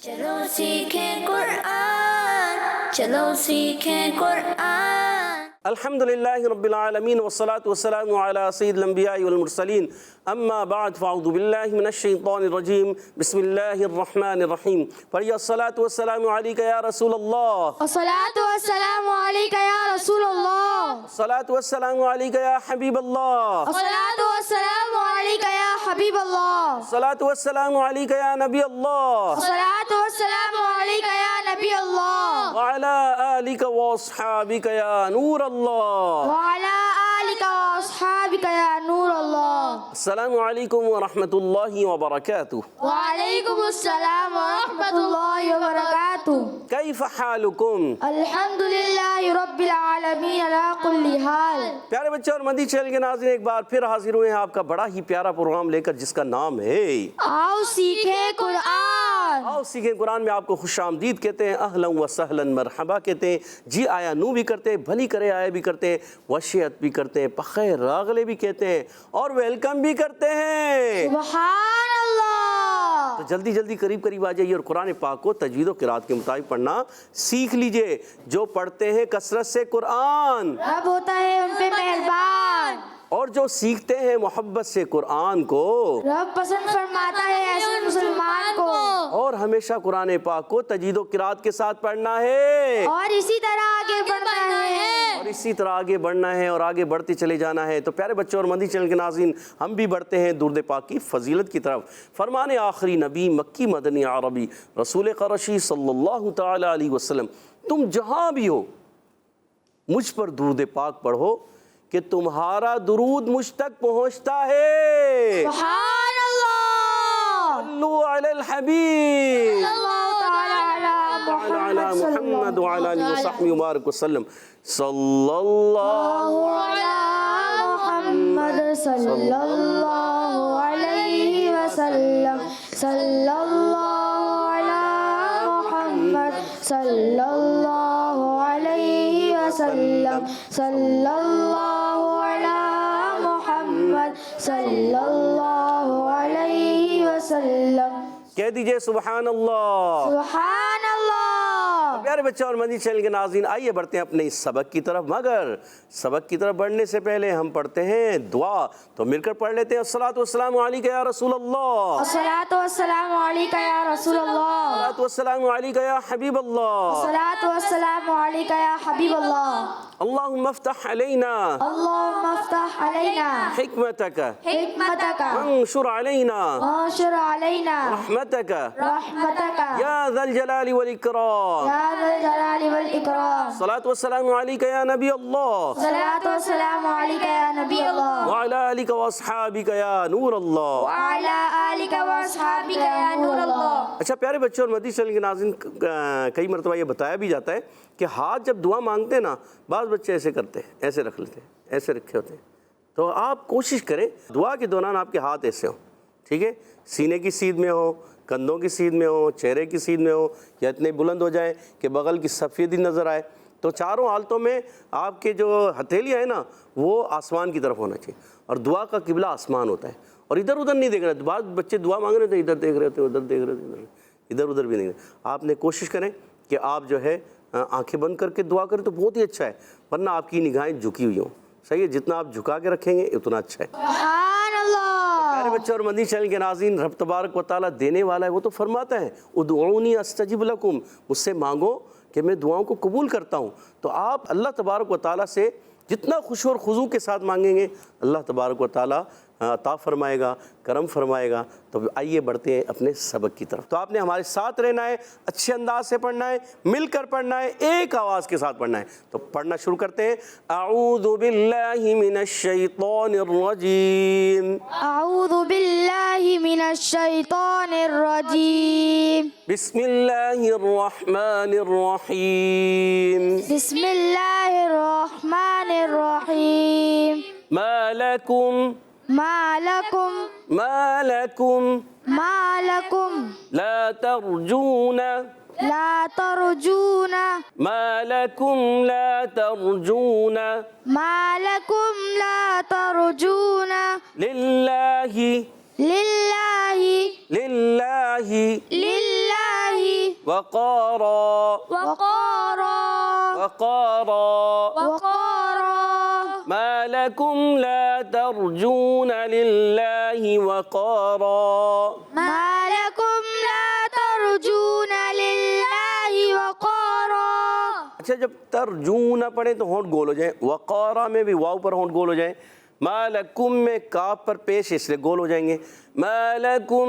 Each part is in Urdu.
چلو سیکھیں قرآن، چلو سیکھیں قرآن۔ الحمدللہ رب العالمین والصلاة والسلام علی سید الانبیاء والمرسلین، اما بعد فاعوذ باللہ من الشیطان الرجیم، بسم اللہ الرحمن الرحیم۔ پڑھیے الصلاة والسلام علیکہ یا رسول اللہ، الصلاۃ والسلام علیک یا رسول اللہ، الصلاة والسلام علیکہ یا حبیب اللہ، الصلاۃ والسلام علیک یا حبیب اللہ، الصلاة والسلام علیکہ یا نبی اللہ، الصلاۃ والسلام علیک یا نبی اللہ، وعلی آلک واصحابک یا نور اللہ۔ وعلی آلک واصحابک یا نور اللہ۔ السلام علیکم ورحمۃ اللہ وبرکاتہ۔ وعلیکم السلام ورحمۃ اللہ وبرکاتہ۔ کیف حالکم؟ الحمدللہ رب العالمین علی کل حال۔ پیارے بچے اور مدی چینل کے ناظرین، ایک بار پھر حاضر ہوئے ہیں آپ کا بڑا ہی پیارا پروگرام لے کر، جس کا نام ہے آؤ سیکھیں قرآن۔ آؤ سیکھیں قرآن میں آپ کو خوش آمدید کہتے ہیں، اہلا و سہلا مرحبا کہتے ہیں، جی آیا نو بھی کرتے ہیں، بھلی کرے آیا بھی کرتے ہیں، وشیت بھی کرتے ہیں، بخیر راغلے بھی کہتے ہیں، اور ویلکم بھی کرتے ہیں۔ سبحان اللہ۔ تو جلدی جلدی قریب آ جائیے اور قرآن پاک کو تجوید و قرات کے مطابق پڑھنا سیکھ لیجئے۔ جو پڑھتے ہیں کثرت سے قرآن، رب ہوتا ہے ان پہ مہربان، اور جو سیکھتے ہیں محبت سے قرآن کو، رب پسند فرماتا ہے ایسے مسلمان کو، اور ہمیشہ قرآن پاک کو تجوید و قرات کے ساتھ پڑھنا ہے، اور اسی طرح آگے بڑھنا ہے، اور اسی طرح آگے بڑھنا ہے اور آگے بڑھتے چلے جانا ہے۔ تو پیارے بچوں اور مدنی چینل کے ناظرین، ہم بھی بڑھتے ہیں درود پاک کی فضیلت کی طرف۔ فرمان آخری نبی مکی مدنی عربی رسول قرشی صلی اللہ تعالی علیہ وسلم، تم جہاں بھی ہو مجھ پر درود پاک پڑھو کہ تمہارا درود مجھ تک پہنچتا ہے۔ سبحان اللہ۔ صلو علی الحبیب صلی اللہ تعالی علی علی محمد وعلی آلہ وصحبہ وبارک وسلم۔ صلی اللہ علی محمد صلی اللہ علیہ وسلم، صلی اللہ علی محمد صلی اللہ علیہ وسلم، صلی اللہ علی محمد صلی اللہ علیہ وسلم۔ کہہ دیجئے سبحان اللہ۔ سبحان اللہ۔ پیارے بچے اور مدنی چینل کے ناظرین، آئیے بڑھتے ہیں اپنے اس سبق کی طرف، مگر سبق کی طرف بڑھنے سے پہلے ہم پڑھتے ہیں دعا، تو مل کر پڑھ لیتے ہیں الصلاۃ والسلام علیکہ یا رسول اللہ، الصلاۃ والسلام علیک یا رسول اللہ، الصلاۃ والسلام علیکہ یا حبیب اللہ، الصلاۃ والسلام علیک یا حبیب اللہ۔ اللہم افتح علینا اللہم افتح علینا حکمتک حکمتک وانشر علینا وانشر علینا رحمتک رحمتک یا ذا الجلال والاکرام۔ یا ذا الجلال والاکرام۔ الصلاۃ والسلام علیکہ یا نبی اللہ، الصلاۃ والسلام علیک یا نبی اللہ، وعلی آلک واصحابک یا نور اللہ۔ وعلی آلک واصحابک یا نور اللہ۔ اچھا پیارے بچوں اور مدنی چینل کے ناظرین، کئی مرتبہ یہ بتایا بھی جاتا ہے کہ ہاتھ جب دعا مانگتے ہیں نا، بعض بچے ایسے کرتے ہیں، ایسے رکھ لیتے ہیں، ایسے رکھے ہوتے ہیں، تو آپ کوشش کریں دعا کے دوران آپ کے ہاتھ ایسے ہوں، ٹھیک ہے، سینے کی سیدھ میں ہو، کندھوں کی سیدھ میں ہو، چہرے کی سیدھ میں ہو، یا اتنے بلند ہو جائے کہ بغل کی سفیدی نظر آئے۔ تو چاروں حالتوں میں آپ کے جو ہتھیلیاں ہیں نا، وہ آسمان کی طرف ہونا چاہیے، اور دعا کا قبلہ آسمان ہوتا ہے، اور ادھر ادھر نہیں دیکھ رہے۔ بعض بچے دعا مانگ رہے تھے، ادھر دیکھ رہے تھے، ادھر دیکھ رہے تھے، ادھر ادھر بھی نہیں رہے۔ آپ نے کوشش کریں کہ آپ جو ہے آنکھیں بند کر کے دعا کریں تو بہت ہی اچھا ہے، ورنہ آپ کی نگاہیں جھکی ہوئی ہوں، صحیح ہے، جتنا آپ جھکا کے رکھیں گے اتنا اچھا ہے۔ سبحان اللہ۔ پیارے بچے اور مدنی چینل کے ناظرین، رب تبارک و تعالیٰ دینے والا ہے، وہ تو فرماتا ہے ادعونی استجب لکم، مجھ سے مانگو کہ میں دعاؤں کو قبول کرتا ہوں۔ تو آپ اللہ تبارک و تعالیٰ سے جتنا خشوع اور خضوع کے ساتھ مانگیں گے، اللہ تبارک و تعالیٰ عطا فرمائے گا، کرم فرمائے گا۔ تو آئیے بڑھتے ہیں اپنے سبق کی طرف۔ تو آپ نے ہمارے ساتھ رہنا ہے، اچھے انداز سے پڑھنا ہے، مل کر پڑھنا ہے، ایک آواز کے ساتھ پڑھنا ہے۔ تو پڑھنا شروع کرتے ہیں۔ اعوذ باللہ من الشیطان الرجیم، اعوذ باللہ من الشیطان الرجیم، بسم اللہ الرحمن الرحیم، بسم اللہ الرحمن الرحیم۔ ما لکم ما لکم ما لکم ما لکم لا ترجون لا ترجون ما لکم لا ترجون ما لکم لا ترجون للہ للہ للہ للہ وقارا وقارا وقارا وقارا ما لكم لا ترجون لله وقارا ما لكم لا ترجون لله وقارا. اچھا جب ترجون نہ پڑھیں تو ہونٹ گول ہو جائیں، وقارا میں بھی واو پر ہونٹ گول ہو جائیں، ما لکم میں کاف پر پیش اس لیے گول ہو جائیں گے. ما لکم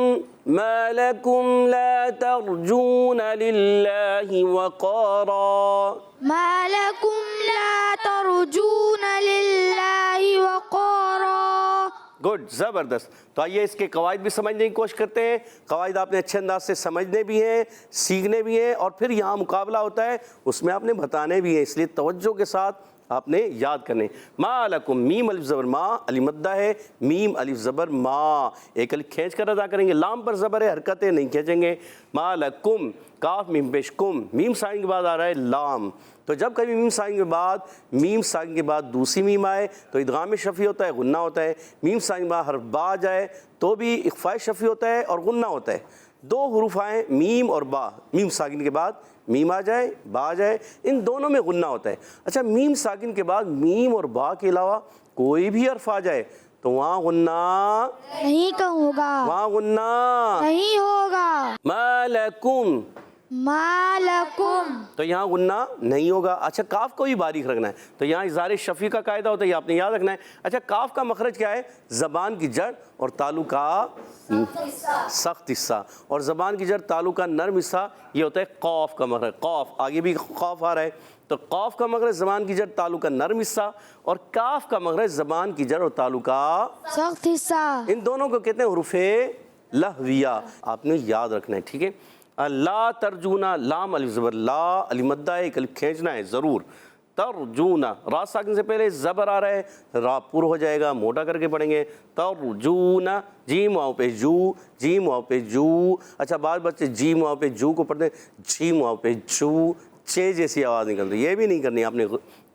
لا ترجون للہ وقارا. ما لكم لا ترجون لله وقارا. گڈ، زبردست. تو آئیے اس کے قواعد بھی سمجھنے کی کوشش کرتے ہیں. قواعد آپ نے اچھے انداز سے سمجھنے بھی ہیں، سیکھنے بھی ہیں، اور پھر یہاں مقابلہ ہوتا ہے اس میں آپ نے بتانے بھی ہیں، اس لیے توجہ کے ساتھ آپ نے یاد کرنے. ما لکم، میم الف زبر ما، علی مدہ ہے، میم الف زبر ما، ایک الف کھینچ کر ادا کریں گے. لام پر زبر ہے، حرکتیں نہیں کھینچیں گے. ما لکم، کاف میم پیش کم، میم ساکن کے بعد آ رہا ہے لام. تو جب کبھی میم ساکن کے بعد دوسری میم آئے تو ادغام شفیع ہوتا ہے، غنہ ہوتا ہے. میم ساکن کے بعد حرف با جائے تو بھی اخفاء شفیع ہوتا ہے اور غنہ ہوتا ہے. دو حروف آئیں میم اور با، میم ساکن کے بعد میم آ جائے، با آ جائے، ان دونوں میں غنہ ہوتا ہے. اچھا میم ساکن کے بعد میم اور با کے علاوہ کوئی بھی حرف آ جائے تو وہاں غنہ نہیں کہوں گا، وہاں غنہ. نہیں ہوگا. ما لکم، ما لکم، تو یہاں غنہ نہیں ہوگا. اچھا کاف کو بھی باریک رکھنا ہے تو یہاں اظہار شفیع کا قاعدہ ہوتا ہے، یہ آپ نے یاد رکھنا ہے. اچھا کاف کا مخرج کیا ہے؟ زبان کی جڑ اور تالو کا سخت حصہ، اور زبان کی جڑ تالو کا نرم حصہ یہ ہوتا ہے قاف کا مخرج. قاف آگے بھی قاف آ رہا ہے تو قاف کا مخرج زبان کی جڑ تالو کا نرم حصہ، اور کاف کا مخرج زبان کی جڑ اور تالو کا سخت حصہ. ان دونوں کو کہتے ہیں حروف لہویہ. آپ نے یاد رکھنا ہے، ٹھیک ہے. لا ترجونا، لام الف زبر لا، علی مدہ ہے، ایک الف کھینچنا ہے ضرور. ترجونا، را ساکن سے پہلے زبر آ رہا ہے، را پر ہو جائے گا، موٹا کر کے پڑھیں گے. ترجونا، جیم واو پہ جو، جیم واو پہ جو. اچھا بعض بچے جیم واو پہ جو کو پڑھتے ہیں، جیم واو پہ جو، چے جیسی آواز نکل رہی ہے، یہ بھی نہیں کرنی. آپ نے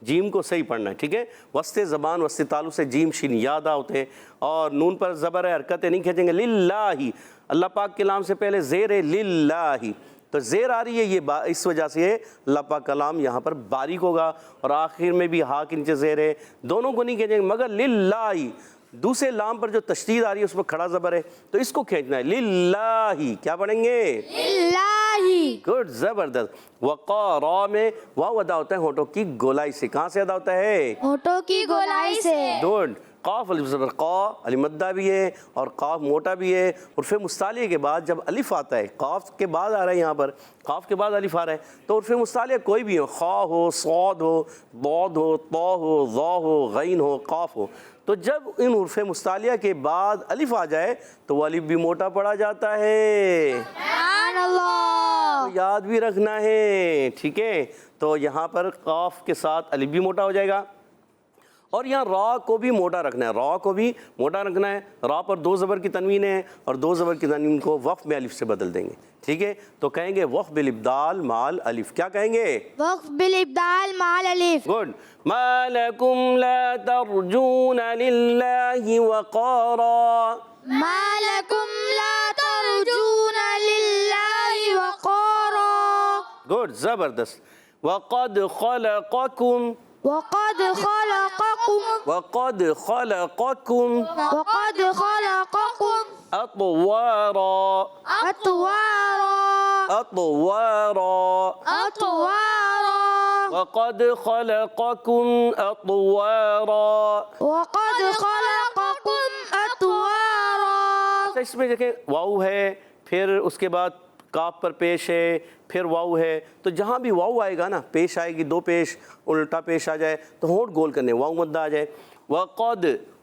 جیم کو صحیح پڑھنا ہے، ٹھیک ہے. وسط زبان وسط تالو سے جیم شین یاد ہوتے ہیں، اور نون پر زبر ہے، حرکتیں نہیں کھینچیں گے. للہ، اللہ پاک کے لام سے پہلے زیر ہے، للہ، تو زیر آ رہی ہے، یہ اس وجہ سے اللہ پاک کا لام یہاں پر باریک ہوگا، اور آخر میں بھی ہا کے نیچے زیر ہے. دونوں کو نہیں کھینچیں گے، مگر للہ دوسرے لام پر جو تشدید آ رہی ہے اس پر کھڑا زبر ہے تو اس کو کھینچنا ہے. للہ کیا پڑھیں گے؟ للہ. گڈ، زبردست. وقارا میں واو ادا ہوتا ہے ہونٹوں کی گولائی سے. کہاں سے ادا ہوتا ہے؟ ہونٹوں کی گولائی سے. گڈ. قاف الف زبر قا، علی مدہ بھی ہے اور قاف موٹا بھی ہے. عرف مستعلیہ کے بعد جب الف آتا ہے، قاف کے بعد آ رہا ہے، یہاں پر قاف کے بعد الف آ رہا ہے، تو عرف مستعلیہ کوئی بھی ہو، خا ہو، صاد ہو، ضاد ہو، طا ہو، ظا ہو، غین ہو، قاف ہو، تو جب ان عرف مستعلیہ کے بعد الف آ جائے تو وہ الف بھی موٹا پڑا جاتا ہے. سبحان اللہ. تو یاد بھی رکھنا ہے، ٹھیک ہے. تو یہاں پر قاف کے ساتھ الف بھی موٹا ہو جائے گا، اور یہاں را کو بھی موٹا رکھنا ہے، را کو بھی موٹا رکھنا ہے. را پر دو زبر کی تنوین ہے، اور دو زبر کی تنوین کو وقف میں الف سے بدل دیں گے، ٹھیک ہے. تو کہیں گے وقف بالابدال مال الف. کیا کہیں گے؟ وقف بالابدال مع الالف. گڈ. ما لکم لا ترجون للہ وقارا. ما لکم لا ترجون للہ وقارا. گڈ، زبردست. وقد خلقکم، وقد خلقکم، وقد خلقکم وقد خلقکم اطوارا، اطوارا، اطوارا، اطوارا، وقد خلقکم اطوارا. وقد خلقکم اطوارا. اس میں دیکھیں واو ہے، پھر اس کے بعد کاف پر پیش ہے، پھر واو ہے، تو جہاں بھی واو آئے گا نا، پیش آئے گی، دو پیش الٹا پیش آ جائے تو ہونٹ گول کرنے، واو مدہ آ جائے.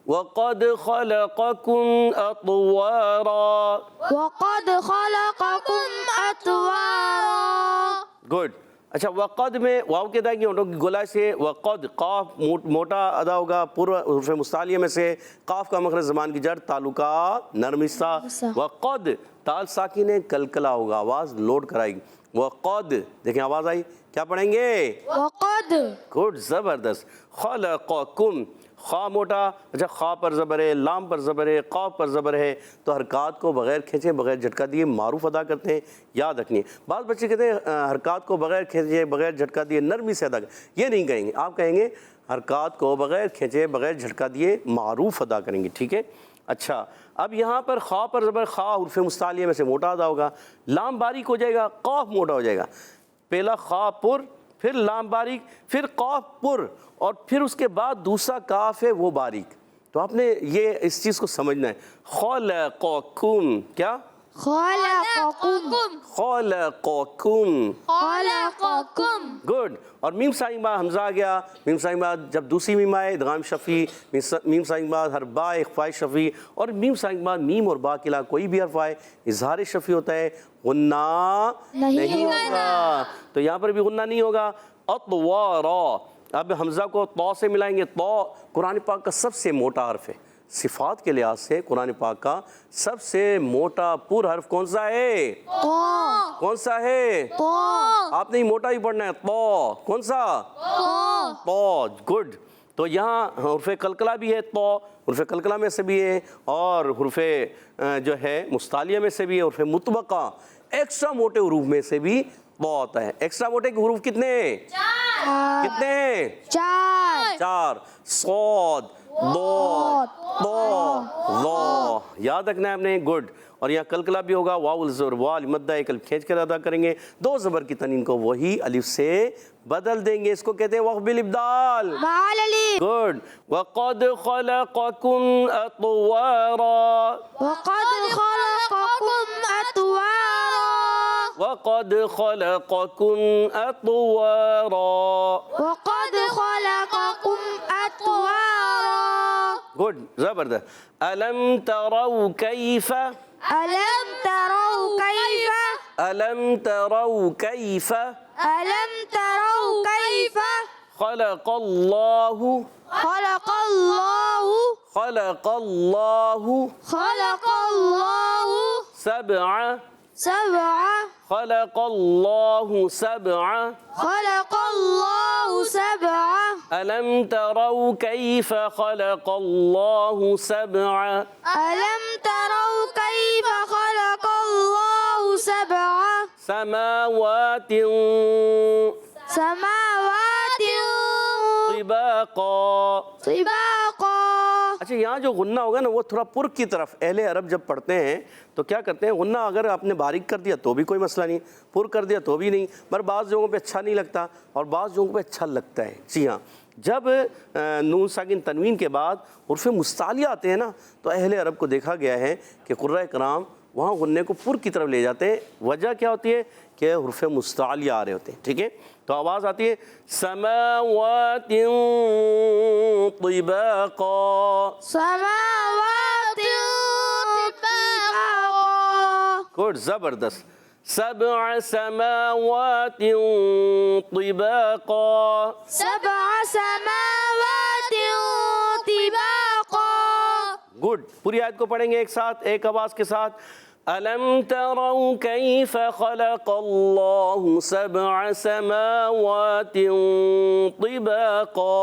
وقد خلقکم اطوارا. وقد خلقکم اطوارا. گڈ. اچھا وقد میں واو کے ادا کی ہونٹوں کی گولائی سے. وقد، قاف موٹا ادا ہوگا پورا حروف مستعلیہ میں سے. قاف کا مخرج زبان کی جڑ تالو کا نرم حصہ. وقد، تال ساکن ہے، کلکلا ہوگا، آواز لوڈ کرائے گی. وقد، دیکھیں آواز آئی، کیا پڑھیں گے؟ وقد. گڈ، زبردست. خلقکم، خا موٹا، اچھا خا پر زبر ہے، لام پر زبر ہے، قاف پر زبر ہے، تو حرکات کو بغیر کھینچے بغیر جھٹکا دیے معروف ادا کرتے ہیں، یاد رکھنی ہے۔ بعض بچے کہتے ہیں حرکات کو بغیر کھینچے بغیر جھٹکا دیے نرمی سے ادا کریں، یہ نہیں کہیں گے، آپ کہیں گے حرکات کو بغیر کھینچے بغیر جھٹکا دیے معروف ادا کریں گے، ٹھیک ہے۔ اچھا اب یہاں پر خا پر زبر، خا حروف مستعلیہ میں سے موٹا ادا ہوگا، لام باریک ہو جائے گا، قاف موٹا ہو جائے گا، پہلا خا پر، پھر لام باریک، پھر قاف پر، اور پھر اس کے بعد دوسرا کاف ہے وہ باریک۔ تو آپ نے یہ اس چیز کو سمجھنا ہے، خلقکم، کیا؟ خلقکم خلقکم، خلقکم گڈ۔ اور میم سائن با حمزہ آ گیا، میم سائن با جب دوسری میم آئے ادغام شفیع، میم سائن با ہر با اخفاء شفیع، اور میم سائن با میم اور با کے علاوہ کوئی بھی حرف آئے اظہار شفیع ہوتا ہے، غنہ نہیں ہوگا، تو یہاں پر بھی غنہ نہیں ہوگا۔ اطوارا، اب حمزہ کو تو سے ملائیں گے، تو قرآن پاک کا سب سے موٹا حرف ہے، صفات کے لحاظ سے قرآن پاک کا سب سے موٹا پر حرف کون سا ہے؟ کون سا ہے؟ آپ نے موٹا ہی پڑھنا ہے، تو کون سا؟ تو، گڈ۔ تو یہاں حرف قلقلہ بھی ہے، تو حرف قلقلہ میں سے بھی ہے، اور حرف جو ہے مستعلیہ میں سے بھی ہے، حرف مطبقہ ایکسٹرا موٹے حروف میں سے بھی تو آتا ہے۔ ایکسٹرا موٹے کے حروف کتنے ہیں؟ کتنے ہیں؟ چار، صاد، ضاد، طا، ظا، یاد رکھنا ہے آپ نے، گڈ۔ اور یہاں قلقلہ بھی ہوگا، واو الزبر وا مدہ ایک الف کھینچ کر ادا کریں گے، دو زبر کی تنوین کو وہی الف سے بدل دیں گے، اس کو کہتے ہیں وقف بالابدال، گڈ۔ وقد خلقکم اطوارا، وقد خلقكم أطوارا وقد خلقکم اطوارا، وقد خلقكم أطوارا گڈ، زبردست۔ الم تروا کیف، ألم تروا كيف الم تروا کیف ألم تروا كيف خلق اللہ، خلق الله خلق اللہ خلق الله سبع، سبعة خلق اللہ سبع، خلق الله سبعة الم تروا کیف خلق اللہ سبع، ألم تروا كيف خلق الله سبعة سماوات سماوات طباقا۔ طباقا اچھا یہاں جو غنہ ہوگا نا وہ تھوڑا پر کی طرف، اہل عرب جب پڑھتے ہیں تو کیا کرتے ہیں، غنہ اگر آپ نے باریک کر دیا تو بھی کوئی مسئلہ نہیں، پر کر دیا تو بھی نہیں، پر بعض جگہوں پہ اچھا نہیں لگتا اور بعض جگہوں پہ اچھا لگتا ہے۔ جی ہاں، جب نون ساکن تنوین کے بعد حروف مستعلیہ آتے ہیں نا تو اہل عرب کو دیکھا گیا ہے کہ قراء کرام وہاں غنے کو پر کی طرف لے جاتے ہیں، وجہ کیا ہوتی ہے کہ حروف مستعلیہ آ رہے ہوتے ہیں، ٹھیک ہے۔ تو آواز آتی ہے سماوات طباقا، سماوات طباقا گڈ، زبردست۔ سبع سماوات طباقا، سبع سماوات طباقا گڈ۔ پوری آیت کو پڑھیں گے ایک ساتھ، ایک آواز کے ساتھ۔ ألم تروا كيف خلق الله سبع سماوات طباقا،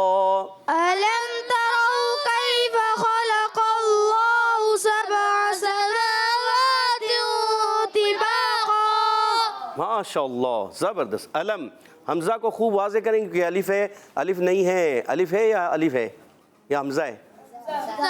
ألم تروا كيف خلق الله سبع سماوات طباقا ماشاء اللہ، زبردست۔ علم حمزہ کو خوب واضح کریں گے کہ الف ہے، الف نہیں ہے، الف ہے یا الف ہے یا حمزہ ہے؟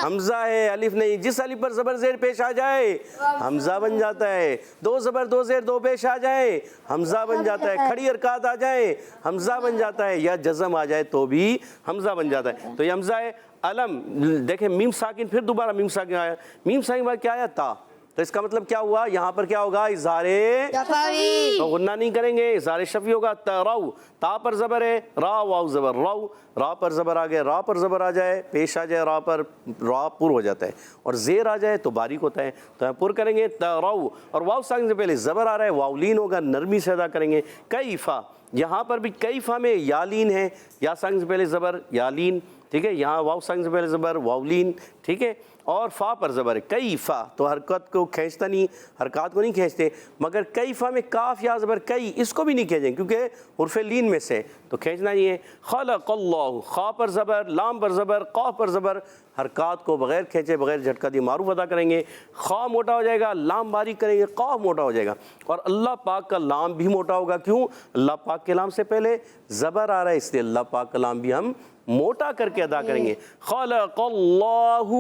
حمزہ ہے، الف نہیں۔ جس الف پر زبر زیر پیش آ جائے حمزہ بن جاتا ہے، دو زبر دو زیر دو پیش آ جائیں حمزہ بن جاتا ہے، کھڑی حرکات آ جائیں حمزہ بن جاتا ہے، یا جزم آ جائے تو بھی حمزہ بن جاتا ہے۔ تو یہ حمزہ ہے علم۔ دیکھیں میم ساکن، پھر دوبارہ میم ساکن آیا، میم ساکن بعد کیا آیا؟ تا، تو اس کا مطلب کیا ہوا، یہاں پر کیا ہوگا؟ اظہار شفوی تو غنہ نہیں کریں گے، اظہار شفیع ہوگا۔ ترو، تا پر زبر ہے، را واو زبر رو، را پر زبر آ گئے، را پر زبر آ جائے، پیش آ جائے را پر، را پر ہو جاتا ہے، اور زیر آ جائے تو باریک ہوتا ہے، تو ہم پر کریں گے ترو، اور واو ساکن سے پہلے زبر آ رہا ہے، واولین ہوگا، نرمی سے ادا کریں گے۔ کیفا، یہاں پر بھی کیفا میں یالین ہے، یا ساکن سے پہلے زبر یالین، ٹھیک ہے، یہاں واو ساکن سے پہلے زبر واولین، ٹھیک ہے، اور فا پر زبر ہے کیفا، تو حرکت کو کھینچتا نہیں، حرکات کو نہیں کھینچتے، مگر کیفا میں کاف یا زبر کئی اس کو بھی نہیں کھینچیں کیونکہ حرف لین میں سے، تو کھینچنا نہیں ہے۔ خلق اللہ، خا پر زبر، لام پر زبر، قاف پر زبر، حرکات کو بغیر کھینچے بغیر جھٹکا دیے معروف ادا کریں گے۔ خا موٹا ہو جائے گا، لام باریک کریں گے، قاف موٹا ہو جائے گا، اور اللہ پاک کا لام بھی موٹا ہوگا۔ کیوں؟ اللہ پاک کے لام سے پہلے زبر آ رہا ہے، اس لیے اللہ پاک کا لام بھی ہم موٹا کر کے ادا کریں گے۔ خلق اللہ،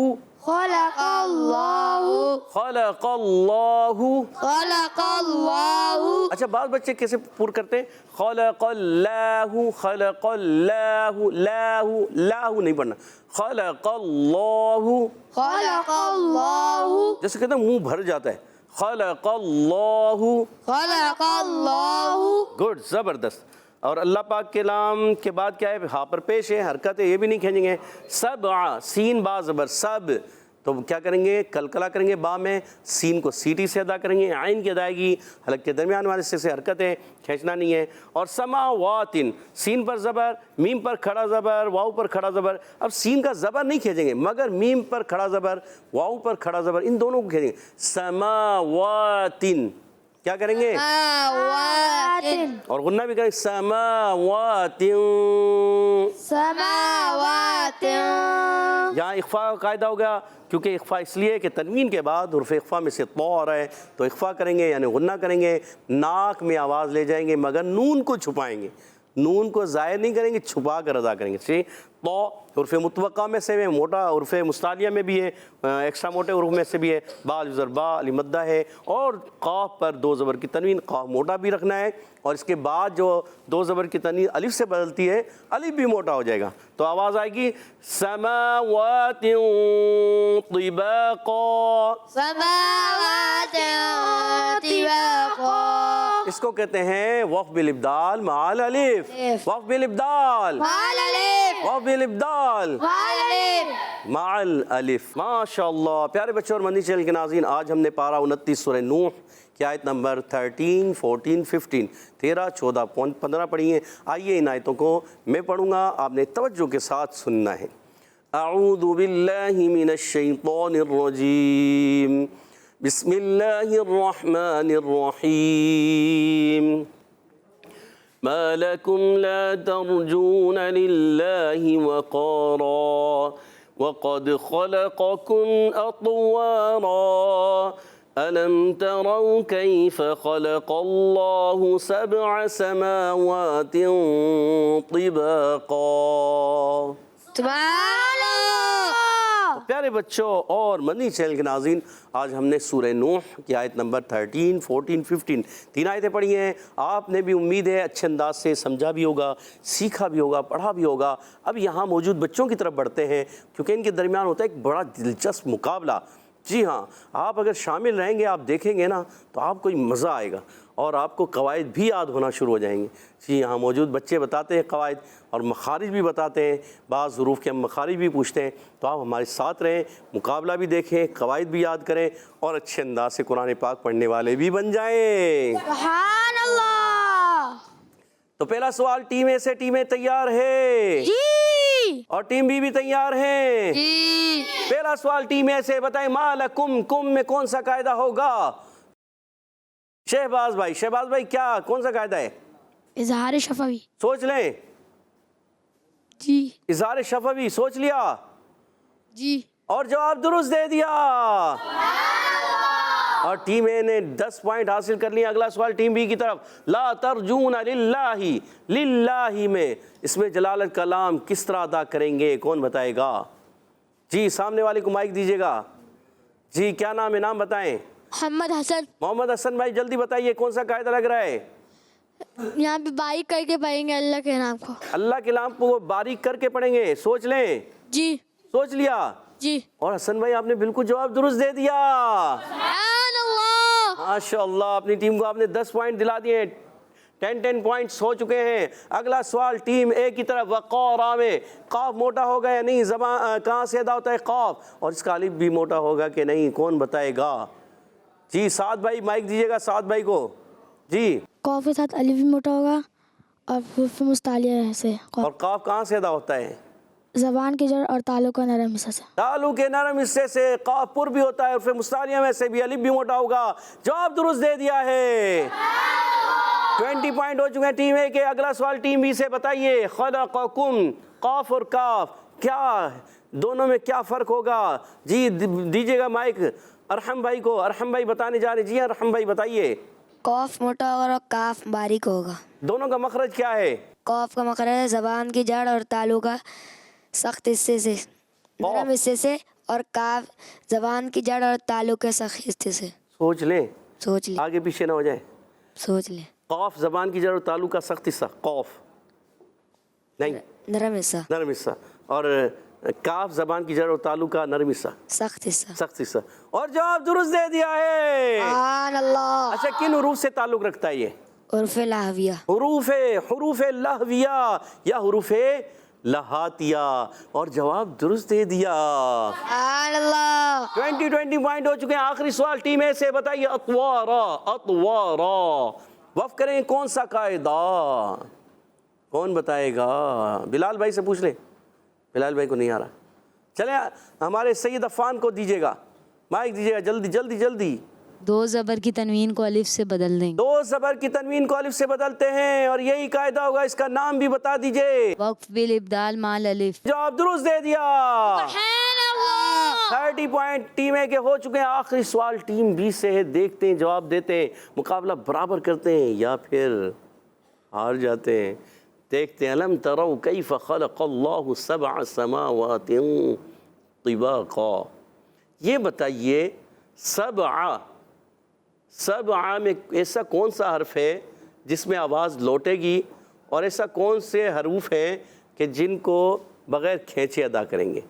خلق اللہ، خلق اللہ۔ خلق اللہ، اچھا بعض بچے کیسے پور کرتے ہیں؟ خلق اللہ، خلق اللہ، لاہ لاہ نہیں پڑھنا، خلق اللہ، خلق اللہ، جیسے کہتے ہیں منہ بھر جاتا ہے، خلق اللہ، خلق اللہ، گڈ، زبردست۔ اور اللہ پاک کے لام کے بعد کیا ہے؟ ہاں پر پیش ہے، حرکت ہے، یہ بھی نہیں کھینچیں گے۔ سبع، سین با زبر سب، تو کیا کریں گے؟ کلکلا کریں گے با میں، سین کو سیٹی سے ادا کریں گے، عین کی ادائیگی حلق کے درمیان والے سے حرکت ہے، کھینچنا نہیں ہے۔ اور سماوات، سین پر زبر، میم پر کھڑا زبر، واو پر کھڑا زبر۔ اب سین کا زبر نہیں کھینچیں گے مگر میم پر کھڑا زبر، واو پر کھڑا زبر، ان دونوں کو کھینچیں گے۔ سماوات، کیا کریں گے؟ سماوات، اور غنہ بھی کریں گے، سماوات۔ سماوات، یہاں اخفاء کا قاعدہ ہو گیا، کیونکہ اخفاء اس لیے کہ تنوین کے بعد حرف اخفاء میں سے طا آ رہا ہے، تو اخفاء کریں گے یعنی غنہ کریں گے، ناک میں آواز لے جائیں گے مگر نون کو چھپائیں گے، نون کو ظاہر نہیں کریں گے، چھپا کر ادا کریں گے۔ طا حرف متوقع میں سے ہے، موٹا حرف مستعلیہ میں بھی ہے، ایکسٹرا موٹے حروف میں سے بھی ہے، با زبر با علی مدہ ہے، اور قاف پر دو زبر کی تنوین، قاف موٹا بھی رکھنا ہے، اور اس کے بعد جو دو زبر کی تنوین الف سے بدلتی ہے الف بھی موٹا ہو جائے گا، تو آواز آئے گی سماوات طباقا۔ سماوات طباقا، اس کو کہتے ہیں وقف بالابدال مع الالف، وقف بالابدال، مال الف، وقف بالابدال مال الف، مع الالف۔ ماشاء اللہ پیارے بچوں اور مدنی چینل کے ناظرین، آج ہم نے پارہ 29 سورہ نوح کی آیت نمبر 13، 14، 15، 13، 14، 15 پڑھی ہیں۔ آئیے ان آیتوں کو میں پڑھوں گا، آپ نے توجہ کے ساتھ سننا ہے۔ اعوذ باللہ من الشیطان الرجیم، بسم اللہ الرحمن الرحیم۔ ما لكم لا ترجون لله وقارا وقد خلقكم أطوارا ألم تروا كيف خلق الله 7 سماوات طباقا۔ سبحان اللہ۔ پیارے بچوں اور مدنی چینل کے ناظرین، آج ہم نے سورہ نوح کی آیت نمبر 13، 14، 15 تین آیتیں پڑھی ہیں۔ آپ نے بھی امید ہے اچھے انداز سے سمجھا بھی ہوگا، سیکھا بھی ہوگا، پڑھا بھی ہوگا۔ اب یہاں موجود بچوں کی طرف بڑھتے ہیں، کیونکہ ان کے درمیان ہوتا ہے ایک بڑا دلچسپ مقابلہ۔ جی ہاں، آپ اگر شامل رہیں گے، آپ دیکھیں گے نا تو آپ کو مزہ آئے گا اور آپ کو قواعد بھی یاد ہونا شروع ہو جائیں گے۔ جی یہاں موجود بچے بتاتے ہیں قواعد اور مخارج بھی بتاتے ہیں، بعض حروف کے ہم مخارج بھی پوچھتے ہیں، تو آپ ہمارے ساتھ رہیں، مقابلہ بھی دیکھیں، قواعد بھی یاد کریں اور اچھے انداز سے قرآن پاک پڑھنے والے بھی بن جائیں۔ سبحان اللہ۔ تو پہلا سوال، ٹیم اے سے ٹیم اے تیار ہے؟ جی اور ٹیم بی بھی تیار ہے؟ جی۔ پہلا سوال ٹیم اے سے، بتائیں ما لکم، کم میں کون سا قاعدہ ہوگا؟ شہباز بھائی کیا کون سا قاعدہ ہے؟ اظہار شفوی۔ سوچ لیں، جی اظہار شفوی سوچ لیا جی۔ اور جواب درست دے دیا، اور ٹیم اے نے 10 پوائنٹ حاصل کر لیا۔ اگلا سوال ٹیم بی کی طرف، لا ترجون للہ، للہ میں اس میں جلالت کا لام کس طرح ادا کریں گے؟ کون بتائے گا؟ جی سامنے والے کو مائک دیجیے گا۔ جی کیا نام ہے؟ نام بتائیں۔ محمد حسن۔ محمد حسن بھائی جلدی بتائیے کون سا قاعدہ لگ رہا ہے؟ یہاں پہ باریک کر کے پڑھیں گے اللہ کے نام کو۔ اللہ کے نام کو باریک کر کے پڑھیں گے، سوچ لیں۔ جی سوچ لیا؟ جی۔ اور حسن بھائی آپ نے بالکل جواب درست دے دیا، سبحان اللہ۔ ماشاء اللہ۔ اپنی ٹیم کو آپ نے 10 پوائنٹ دلا دیے، 10 پوائنٹس ہو چکے ہیں۔ اگلا سوال ٹیم اے کی طرف، وقارا میں قاف موٹا ہوگا یا نہیں؟ زبان کہاں سے ادا ہوتا ہے قاف، اور اس کا الف بھی موٹا ہوگا کہ نہیں؟ کون بتائے گا؟ جی سعد بھائی مائک دیجیے گا سعد بھائی کو۔ جی قاف کے ساتھ الف بھی موٹا ہوگا اور حروف مستعلیہ سے اور قاف کہاں سے ادا ہوتا ہے؟ زبان کی جڑ اور تعلق کا نرم حصہ سے. تالو کے نرم حصے سے. قاف پر بھی ہوتا ہے حروف مستعلیہ میں سے بھی. الف بھی موٹا ہوگا. جواب درست دے دیا ہے. 20 پوائنٹ ہو چکے ہیں ٹیم اے کے. اگلا سوال ٹیم بی سے بتائیے. خلقکم، قاف اور کاف کیا دونوں میں کیا فرق ہوگا؟ جی دیجیے گا مائک ارحم بھائی کو. ارحم بھائی بتانے جا رہے. جی ارحم بھائی بتائیے. قاف موٹا ہوگا اور کاف باریک ہوگا. دونوں کا مخرج کیا ہے؟ قاف کا مخرج ہے زبان کی جڑ اور تالو کا سخت حصے سے، نرم حصے سے، اور کاف زبان کی جڑ اور تالو کے سخت حصے سے. سوچ لیں، سوچ لیں، آگے پیچھے نہ ہو جائے. سوچ لیں. قاف زبان کی جڑ اور تالو کا سخت حصہ. قاف نہیں، نرم حصہ. نرم حصہ. اور کاف زبان کی جڑ اور تالو کا نرم حصہ، سخت حصہ. سخت حصہ. اور جواب درست دے دیا ہے. سبحان اللہ. اچھا کن حروف سے تعلق رکھتا ہے یہ؟ عرف لاہویہ. حروف لہویہ یا حروف لہاتیہ. اور جواب درست دے دیا. سبحان اللہ. 20 پوائنٹ ہو چکے ہیں. آخری سوال ٹیم اے سے بتائیے. اطوارا، اطوارا وقف کریں کون سا قاعدہ؟ کون بتائے گا؟ بلال بھائی سے پوچھ لیں. بلال بھائی کو نہیں آ رہا. چلیں ہمارے سید عفان کو دیجیے گا مائک. دیجیے گا جلدی جلدی جلدی. 2 زبر کی تنوین کو الف سے بدل دیں. 2 زبر کی تنوین کو الف سے بدلتے ہیں اور یہی قاعدہ ہوگا. اس کا نام بھی بتا دیجئے. وقف بالابدال مال الف. جواب درست دے دیا. 30 پوائنٹ ٹیم اے کے ہو چکے ہیں. آخری سوال ٹیم بی سے ہے. دیکھتے ہیں جواب دیتے ہیں، مقابلہ برابر کرتے ہیں یا پھر ہار جاتے ہیں. دیکھتے ہیں. الم تروا کیف خلق اللہ 7 سماوات طباقا. یہ بتائیے سبع میں ایسا کون سا حرف ہے جس میں آواز لوٹے گی، اور ایسا کون سے حروف ہیں کہ جن کو بغیر کھینچے ادا کریں گے؟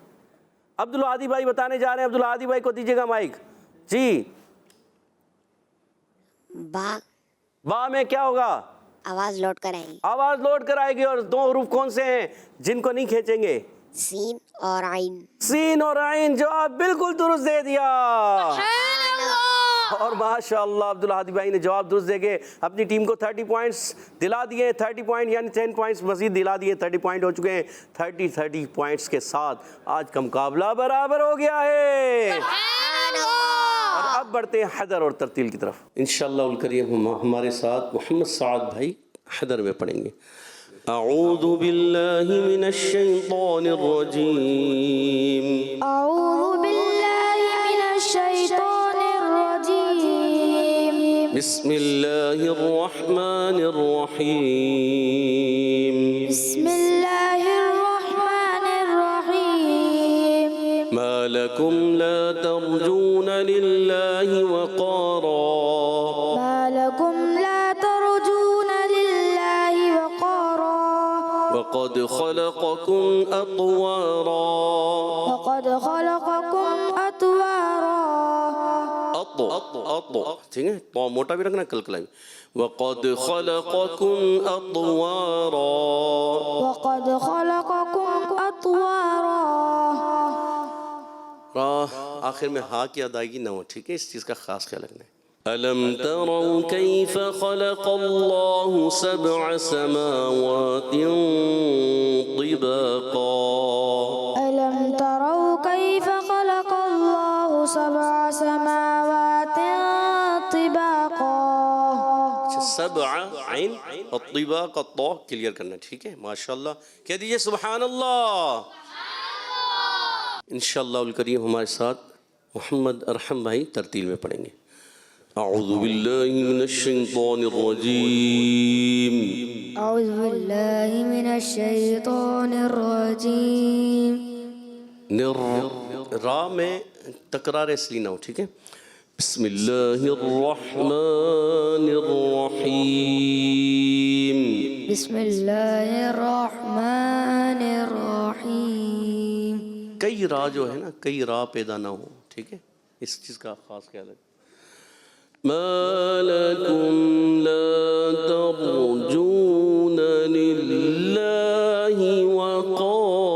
عبدالہادی بھائی بتانے جا رہے ہیں. عبدالہادی بھائی کو دیجیے گا مائک. جی با. با میں کیا ہوگا؟ آواز لوٹ کر آئے گی. آواز لوٹ کر آئے گی. اور 2 حروف کون سے ہیں جن کو نہیں کھینچیں گے؟ سین اور عین. سین اور عین. جواب بالکل درست دے دیا. اور ماشاءاللہ عبدالہادی بھائی نے جواب درست دے کے اپنی ٹیم کو 30 پوائنٹس دلا دیے. 30 پوائنٹ یعنی 10 پوائنٹس مزید دلا دیے. 30 پوائنٹ ہو چکے ہیں. 30 پوائنٹس کے ساتھ آج کا مقابلہ برابر ہو گیا ہے. اور اب بڑھتے ہیں حدر اور ترتیل کی طرف. انشاءاللہ الکریم ہمارے ساتھ محمد سعد بھائی حدر میں پڑھیں گے. اعوذ باللہ من الشیطان الرجیم. اعوذ باللہ من الشیطان الرجیم. بسم اللہ الرحمن الرحیم. بسم اللہ الرحمن الرحیم. ما لکم لا ترجون للہ وقارا. ما لکم لا ترجون للہ وقارا. وقد خلقکم اطوارا. وقد خلقکم اطوارا. ٹھیک ہے، تو موٹا بھی رکھنا کل کلائی. وقد خلقکم اطوارا. وقد خلقکم اطوارا. آخر میں ہا کی ادائیگی نہ ہو. ٹھیک ہے، اس چیز کا خاص خیال رکھنا ہے. ألم تروا كيف خلق الله 7 سماوات طباقا. ألم تروا كيف خلق الله 7 سماوات طباقا. 7 عین الطباق الطاء کلیئر کرنا. ٹھیک ہے، ماشاءاللہ. کہہ دیجئے سبحان اللہ. انشاءاللہ الکریم ہمارے ساتھ محمد ارحم بھائی ترتیل میں پڑھیں گے. اعوذ باللہ من الشیطان الرجیم. اعوذ باللہ من الشیطان الرجیم. را میں تکرار اس لیے نہ ہو. ٹھیک ہے. بسم اللہ الرحمن الرحیم. بسم اللہ الرحمن الرحیم. کئی را جو ہے نا، کئی را پیدا نہ ہو. ٹھیک ہے، اس چیز کا خاص خیال ہے. ما لکم لا ترجون للہ وقارا.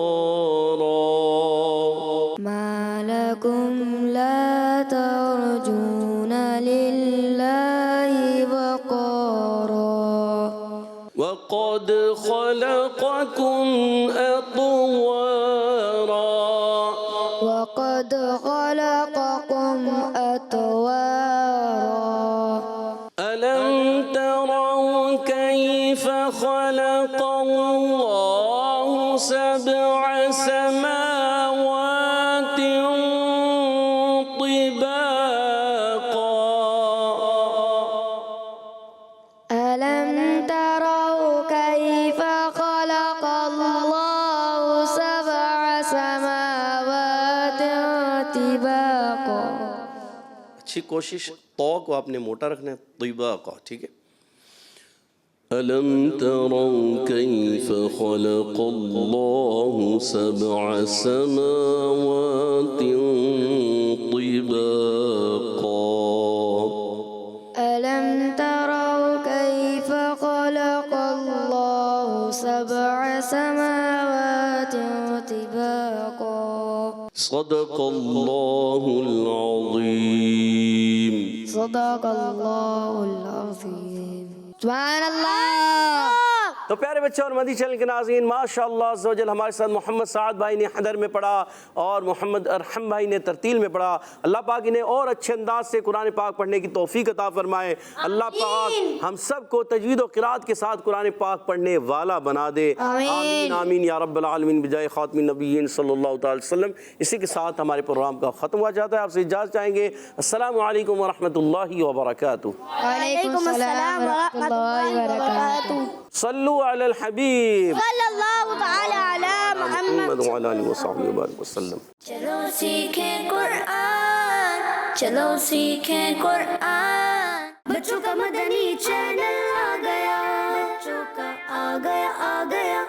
ما لکم لا ترجون للہ وقارا. وقد خلقكم أطوارا وقد خلقكم أطوارا ألم تروا كيف خلق الله سبع سماوات طباقا ألم تروا كيف خلق الله سبع سماوات طباقا اچھی کوشش تو کو آپ نے موٹا رکھنا ہے طباقا ٹھیک ہے ألم تروا كيف خلق الله سبع سماوات طباقا ألم تروا كيف خلق الله سبع سماوات طباقا صدق الله العظيم صدق الله العظيم سبحان الله تو پیارے بچے اور مدی چینل کے ناظرین ماشاءاللہ عز و جل ہمارے ساتھ محمد سعد بھائی نے حدر میں پڑھا اور محمد ارحم بھائی نے ترتیل میں پڑھا. اللہ پاک انہیں اور اچھے انداز سے قرآن پاک پڑھنے کی توفیق عطا فرمائے. اللہ پاک ہم سب کو تجوید و قرات کے ساتھ قرآن پاک پڑھنے والا بنا دے. آمین آمین یا رب العالمین بجائے خاتم النبیین صلی اللہ تعالی وسلم. اسی کے ساتھ ہمارے پروگرام کا ختم ہوا جاتا ہے. آپ سے اجازت چاہیں گے. السلام علیکم ورحمۃ اللہ وبرکاتہ. وعلیکم السلام ورحمۃ اللہ وبرکاتہ. صلو علی الحبیب صلی اللہ تعالی علی محمد وعلی آلہ وصحبہ وبارک وسلم. چلو سیکھیں قرآن چلو سیکھیں قرآن بچوں کا مدنی چینل آ گیا بچوں کا آ گیا